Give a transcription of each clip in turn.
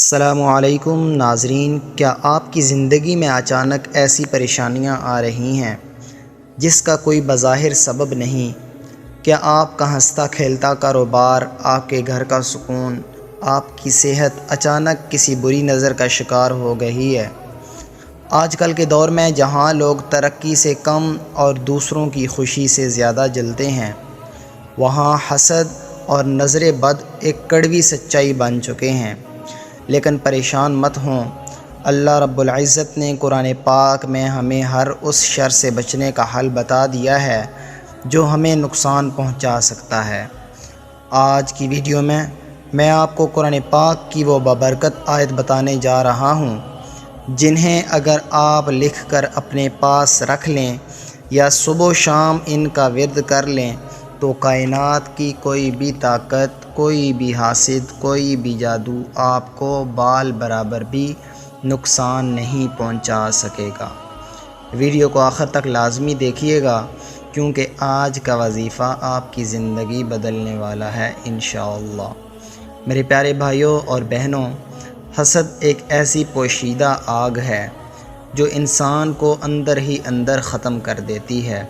السلام علیکم ناظرین، کیا آپ کی زندگی میں اچانک ایسی پریشانیاں آ رہی ہیں جس کا کوئی بظاہر سبب نہیں؟ کیا آپ کا ہنستا کھیلتا کاروبار، آپ کے گھر کا سکون، آپ کی صحت اچانک کسی بری نظر کا شکار ہو گئی ہے؟ آج کل کے دور میں جہاں لوگ ترقی سے کم اور دوسروں کی خوشی سے زیادہ جلتے ہیں، وہاں حسد اور نظر بد ایک کڑوی سچائی بن چکے ہیں۔ لیکن پریشان مت ہوں، اللہ رب العزت نے قرآن پاک میں ہمیں ہر اس شر سے بچنے کا حل بتا دیا ہے جو ہمیں نقصان پہنچا سکتا ہے۔ آج کی ویڈیو میں آپ کو قرآن پاک کی وہ بابرکت آیت بتانے جا رہا ہوں جنہیں اگر آپ لکھ کر اپنے پاس رکھ لیں یا صبح و شام ان کا ورد کر لیں تو کائنات کی کوئی بھی طاقت، کوئی بھی حاسد، کوئی بھی جادو آپ کو بال برابر بھی نقصان نہیں پہنچا سکے گا۔ ویڈیو کو آخر تک لازمی دیکھیے گا کیونکہ آج کا وظیفہ آپ کی زندگی بدلنے والا ہے انشاءاللہ۔ میرے پیارے بھائیوں اور بہنوں، حسد ایک ایسی پوشیدہ آگ ہے جو انسان کو اندر ہی اندر ختم کر دیتی ہے۔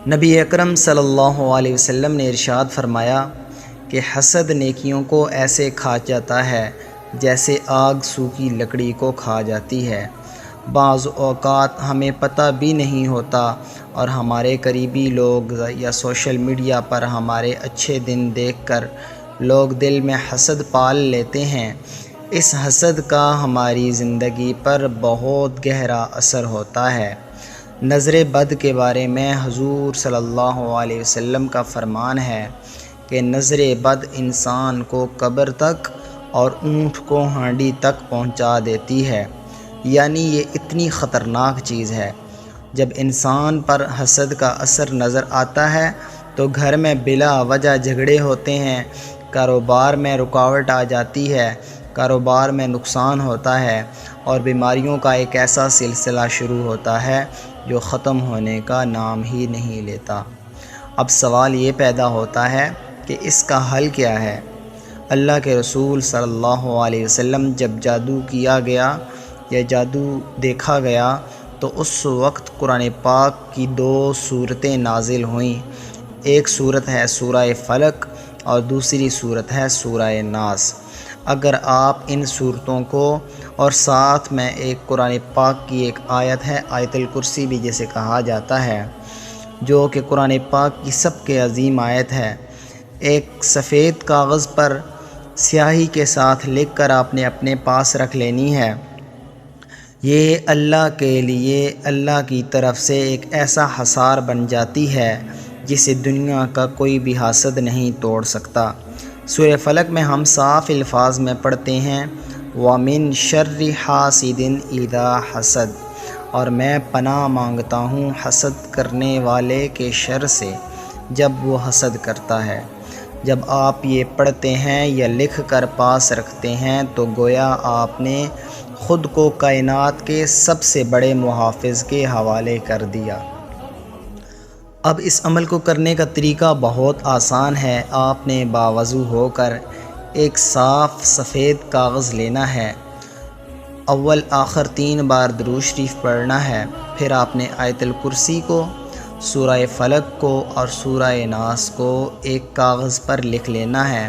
نبی اکرم صلی اللہ علیہ وسلم نے ارشاد فرمایا کہ حسد نیکیوں کو ایسے کھا جاتا ہے جیسے آگ سوکھی لکڑی کو کھا جاتی ہے۔ بعض اوقات ہمیں پتہ بھی نہیں ہوتا اور ہمارے قریبی لوگ یا سوشل میڈیا پر ہمارے اچھے دن دیکھ کر لوگ دل میں حسد پال لیتے ہیں۔ اس حسد کا ہماری زندگی پر بہت گہرا اثر ہوتا ہے۔ نظر بد کے بارے میں حضور صلی اللہ علیہ وسلم کا فرمان ہے کہ نظر بد انسان کو قبر تک اور اونٹ کو ہانڈی تک پہنچا دیتی ہے، یعنی یہ اتنی خطرناک چیز ہے۔ جب انسان پر حسد کا اثر نظر آتا ہے تو گھر میں بلا وجہ جھگڑے ہوتے ہیں، کاروبار میں رکاوٹ آ جاتی ہے، کاروبار میں نقصان ہوتا ہے اور بیماریوں کا ایک ایسا سلسلہ شروع ہوتا ہے جو ختم ہونے کا نام ہی نہیں لیتا۔ اب سوال یہ پیدا ہوتا ہے کہ اس کا حل کیا ہے؟ اللہ کے رسول صلی اللہ علیہ وسلم جب جادو کیا گیا یا جادو دیکھا گیا تو اس وقت قرآن پاک کی 2 سورتیں نازل ہوئیں۔ ایک سورت ہے سورہ فلق اور دوسری سورت ہے سورہ ناس۔ اگر آپ ان صورتوں کو اور ساتھ میں ایک قرآن پاک کی ایک آیت ہے، آیت الکرسی بھی جسے کہا جاتا ہے، جو کہ قرآن پاک کی سب کے عظیم آیت ہے، ایک سفید کاغذ پر سیاہی کے ساتھ لکھ کر آپ نے اپنے پاس رکھ لینی ہے۔ یہ اللہ کے لیے اللہ کی طرف سے ایک ایسا حصار بن جاتی ہے جسے دنیا کا کوئی بھی حاسد نہیں توڑ سکتا۔ سورہ فلق میں ہم صاف الفاظ میں پڑھتے ہیں وَمِن شَرِّ حَاسِدٍ اِذَا حَسَدَ، اور میں پناہ مانگتا ہوں حسد کرنے والے کے شر سے جب وہ حسد کرتا ہے۔ جب آپ یہ پڑھتے ہیں یا لکھ کر پاس رکھتے ہیں تو گویا آپ نے خود کو کائنات کے سب سے بڑے محافظ کے حوالے کر دیا۔ اب اس عمل کو کرنے کا طریقہ بہت آسان ہے۔ آپ نے باوضو ہو کر ایک صاف سفید کاغذ لینا ہے، اول آخر 3 بار درود شریف پڑھنا ہے، پھر آپ نے آیت الکرسی کو، سورہ فلق کو اور سورہ ناس کو ایک کاغذ پر لکھ لینا ہے۔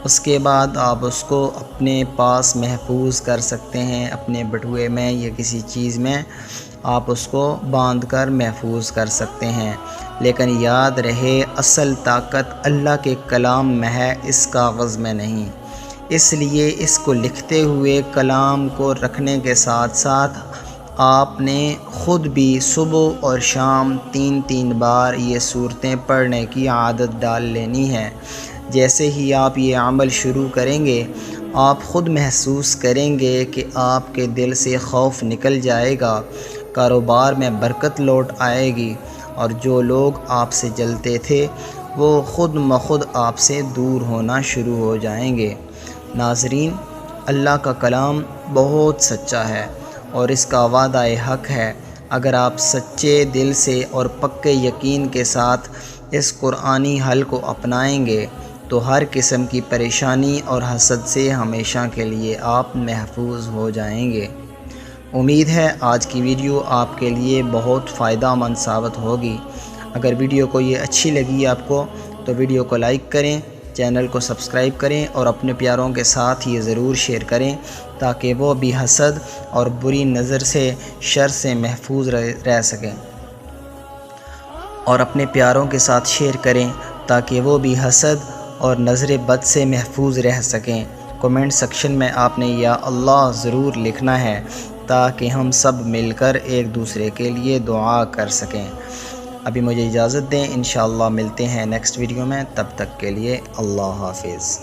اس کے بعد آپ اس کو اپنے پاس محفوظ کر سکتے ہیں، اپنے بٹوے میں یا کسی چیز میں آپ اس کو باندھ کر محفوظ کر سکتے ہیں۔ لیکن یاد رہے اصل طاقت اللہ کے کلام میں ہے، اس کاغذ میں نہیں۔ اس لیے اس کو لکھتے ہوئے کلام کو رکھنے کے ساتھ ساتھ آپ نے خود بھی صبح اور شام 3 بار یہ صورتیں پڑھنے کی عادت ڈال لینی ہے۔ جیسے ہی آپ یہ عمل شروع کریں گے آپ خود محسوس کریں گے کہ آپ کے دل سے خوف نکل جائے گا، کاروبار میں برکت لوٹ آئے گی اور جو لوگ آپ سے جلتے تھے وہ خود بخود آپ سے دور ہونا شروع ہو جائیں گے۔ ناظرین، اللہ کا کلام بہت سچا ہے اور اس کا وعدہ حق ہے۔ اگر آپ سچے دل سے اور پکے یقین کے ساتھ اس قرآنی حل کو اپنائیں گے تو ہر قسم کی پریشانی اور حسد سے ہمیشہ کے لیے آپ محفوظ ہو جائیں گے۔ امید ہے آج کی ویڈیو آپ کے لیے بہت فائدہ مند ثابت ہوگی۔ اگر ویڈیو کو یہ اچھی لگی آپ کو تو ویڈیو کو لائک کریں، چینل کو سبسکرائب کریں اور اپنے پیاروں کے ساتھ یہ ضرور شیئر کریں تاکہ وہ بھی حسد اور بری نظر سے، شر سے محفوظ رہ سکیں، اور اپنے پیاروں کے ساتھ شیئر کریں تاکہ وہ بھی حسد اور نظر بد سے محفوظ رہ سکیں۔ کمنٹ سیکشن میں آپ نے یا اللہ ضرور لکھنا ہے تاکہ ہم سب مل کر ایک دوسرے کے لیے دعا کر سکیں۔ ابھی مجھے اجازت دیں، انشاءاللہ ملتے ہیں نیکسٹ ویڈیو میں، تب تک کے لیے اللہ حافظ۔